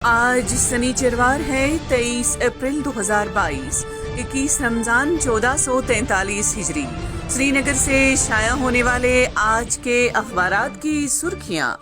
آج سنیچروار ہے 23 اپریل 2022، 21 رمضان 1443 ہجری۔ سری نگر سے شائع ہونے والے آج کے اخبارات کی سرخیاں۔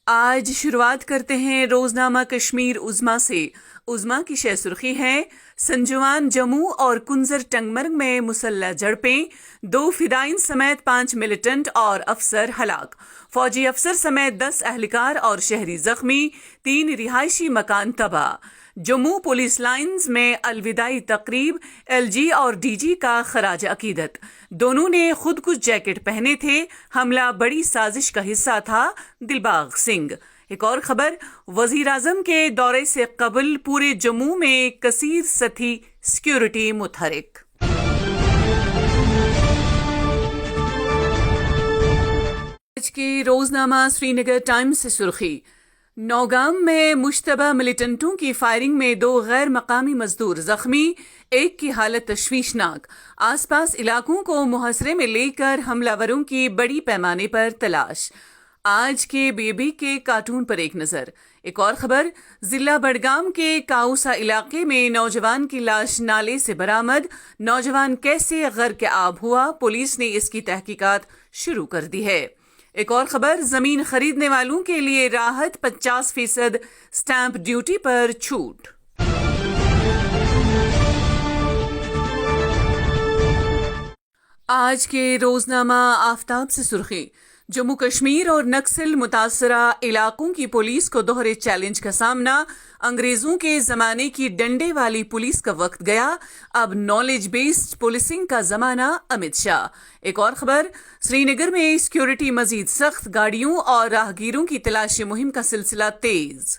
آج شروعات کرتے ہیں روزنامہ کشمیر عظمیٰ سے۔ عظمیٰ کی شہ سرخی ہے: سنجوان جموں اور کنزر ٹنگمرگ میں مسلح جھڑپیں، 2 فدائین سمیت 5 ملیٹنٹ اور افسر ہلاک، فوجی افسر سمیت 10 اہلکار اور شہری زخمی، 3 رہائشی مکان تباہ۔ جموں پولیس لائنز میں الوداعی تقریب، ایل جی اور ڈی جی کا خراج عقیدت، دونوں نے خود کش جیکٹ پہنے تھے، حملہ بڑی سازش کا حصہ تھا، دلباغ سنگھ۔ ایک اور خبر: وزیر اعظم کے دورے سے قبل پورے جموں میں کثیر سطحی سیکیورٹی متحرک۔ آج کے روزنامہ سری نگر ٹائمز سے سرخی: نوگام میں مشتبہ ملیٹنٹوں کی فائرنگ میں 2 غیر مقامی مزدور زخمی، ایک کی حالت تشویشناک، آس پاس علاقوں کو محاصرے میں لے کر حملہ وروں کی بڑی پیمانے پر تلاش۔ آج کے بیبی کے کارٹون پر ایک نظر۔ ایک اور خبر: ضلع بڈگام کے کاؤسا علاقے میں نوجوان کی لاش نالے سے برآمد، نوجوان کیسے غرق آب ہوا، پولیس نے اس کی تحقیقات شروع کر دی ہے۔ ایک اور خبر: زمین خریدنے والوں کے لیے راحت، 50% سٹیمپ ڈیوٹی پر چھوٹ۔ آج کے روزنامہ آفتاب سے سرخی: جموں کشمیر اور نکسل متاثرہ علاقوں کی پولیس کو دوہرے چیلنج کا سامنا، انگریزوں کے زمانے کی ڈنڈے والی پولیس کا وقت گیا، اب نالج بیسڈ پولیسنگ کا زمانہ، امت شاہ۔ ایک اور خبر: سری نگر میں سیکیورٹی مزید سخت، گاڑیوں اور راہگیروں کی تلاشی مہم کا سلسلہ تیز۔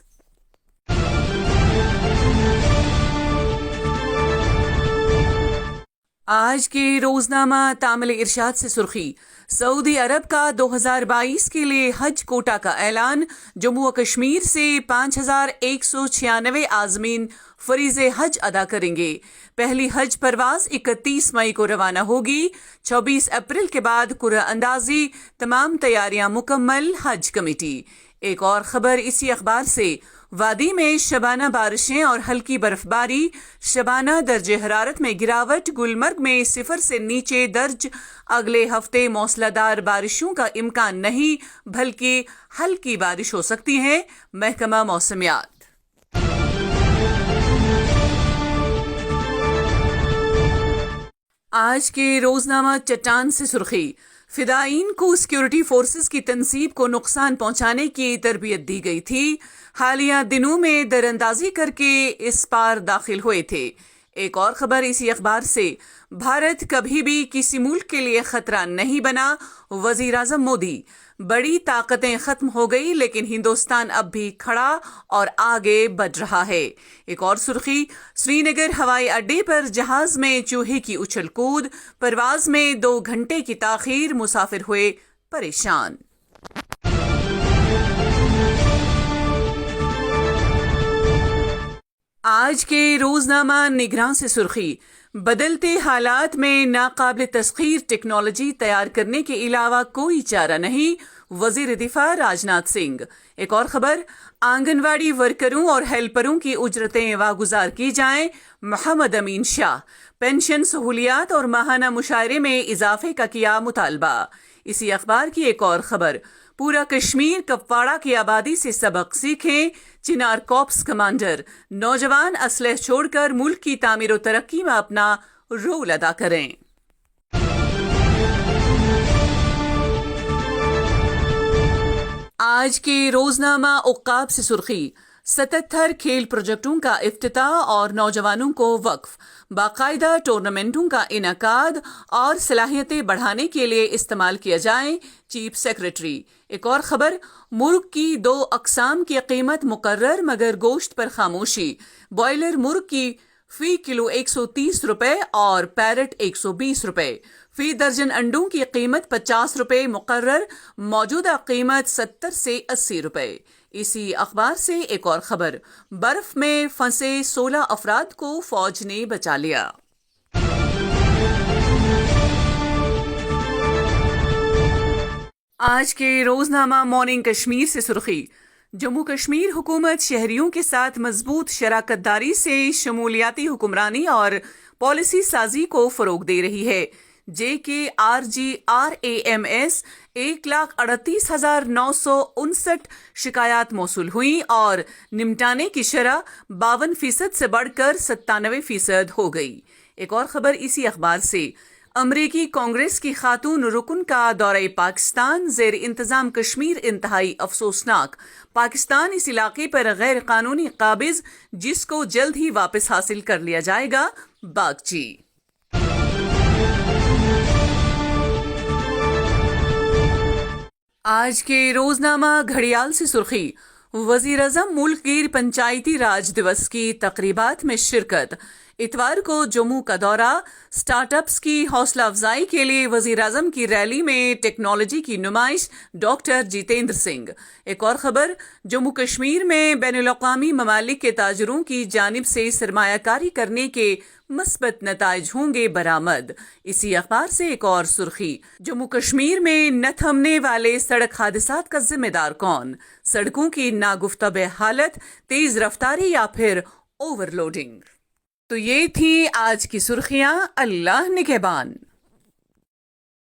آج کے روزنامہ تامل ارشاد سے سرخی: سعودی عرب کا 2022 کے لیے حج کوٹا کا اعلان، جموں و کشمیر سے 5196 عازمین فریض حج ادا کریں گے۔ پہلی حج پرواز 31 مئی کو روانہ ہوگی، 26 اپریل کے بعد قرعہ اندازی، تمام تیاریاں مکمل، حج کمیٹی۔ ایک اور خبر اسی اخبار سے: وادی میں شبانہ بارشیں اور ہلکی برف باری، شبانہ درجہ حرارت میں گراوٹ، گلمرگ میں 0 سے نیچے درج، اگلے ہفتے موسلا دھار بارشوں کا امکان نہیں بلکہ ہلکی بارش ہو سکتی ہے، محکمہ موسمیات۔ آج کے روزنامہ چٹان سے سرخی: فدائین کو سیکیورٹی فورسز کی تنصیب کو نقصان پہنچانے کی تربیت دی گئی تھی، حالیہ دنوں میں دراندازی کر کے اس پار داخل ہوئے تھے۔ ایک اور خبر اسی اخبار سے: بھارت کبھی بھی کسی ملک کے لیے خطرہ نہیں بنا، وزیر اعظم مودی۔ بڑی طاقتیں ختم ہو گئی لیکن ہندوستان اب بھی کھڑا اور آگے بڑھ رہا ہے۔ ایک اور سرخی: سری نگر ہوائی اڈے پر جہاز میں چوہے کی اچھل کود، پرواز میں 2 گھنٹے کی تاخیر، مسافر ہوئے پریشان۔ آج کے روزنامہ نگراں سے سرخی: بدلتے حالات میں ناقابل تسخیر ٹیکنالوجی تیار کرنے کے علاوہ کوئی چارہ نہیں، وزیر دفاع راجناتھ سنگھ۔ ایک اور خبر: آنگن واڑی ورکروں اور ہیلپروں کی اجرتیں واگزار کی جائیں، محمد امین شاہ۔ پنشن سہولیات اور ماہانہ مشاہرے میں اضافے کا کیا مطالبہ۔ اسی اخبار کی ایک اور خبر: پورا کشمیر کپواڑہ کی آبادی سے سبق سیکھیں، چنار کارپس کمانڈر، نوجوان اسلحہ چھوڑ کر ملک کی تعمیر و ترقی میں اپنا رول ادا کریں۔ آج کے روزنامہ عقاب سے سرخی: 77 کھیل پروجیکٹوں کا افتتاح اور نوجوانوں کو وقف، باقاعدہ ٹورنامنٹوں کا انعقاد اور صلاحیتیں بڑھانے کے لیے استعمال کیا جائیں، چیف سیکرٹری۔ ایک اور خبر: مرغ کی 2 اقسام کی قیمت مقرر مگر گوشت پر خاموشی، بوائلر مرغ کی فی کلو 130 روپے اور پیرٹ 120 روپے، فی درجن انڈوں کی قیمت 50 روپے مقرر، موجودہ قیمت 70 سے 80 روپے۔ اسی اخبار سے ایک اور خبر: برف میں پھنسے 16 افراد کو فوج نے بچا لیا۔ آج کے روزنامہ مارننگ کشمیر سے سرخی: جموں کشمیر حکومت شہریوں کے ساتھ مضبوط شراکت داری سے شمولیاتی حکمرانی اور پالیسی سازی کو فروغ دے رہی ہے۔ JKRGRAMS 1,38,959 شکایات موصول ہوئیں اور نمٹانے کی شرح 52% سے بڑھ کر 97% ہو گئی۔ ایک اور خبر اسی اخبار سے: امریکی کانگریس کی خاتون رکن کا دورہ پاکستان، زیر انتظام کشمیر انتہائی افسوسناک، پاکستان اس علاقے پر غیر قانونی قابض، جس کو جلد ہی واپس حاصل کر لیا جائے گا، باگچی۔ آج کے روزنامہ گھڑیال سے سرخی: وزیر اعظم ملک گیر پنچایتی راج دیوس کی تقریبات میں شرکت۔ اتوار کو جموں کا دورہ، سٹارٹ اپس کی حوصلہ افزائی کے لیے وزیر اعظم کی ریلی میں ٹیکنالوجی کی نمائش، ڈاکٹر جتیندر سنگھ۔ ایک اور خبر: جموں کشمیر میں بین الاقوامی ممالک کے تاجروں کی جانب سے سرمایہ کاری کرنے کے مثبت نتائج ہوں گے برآمد۔ اسی اخبار سے ایک اور سرخی: جموں کشمیر میں نہ تھمنے والے سڑک حادثات کا ذمہ دار کون؟ سڑکوں کی ناگفتگو حالت، تیز رفتاری یا پھر اوور لوڈنگ؟ تو یہ تھی آج کی سرخیاں۔ اللہ نگہبان۔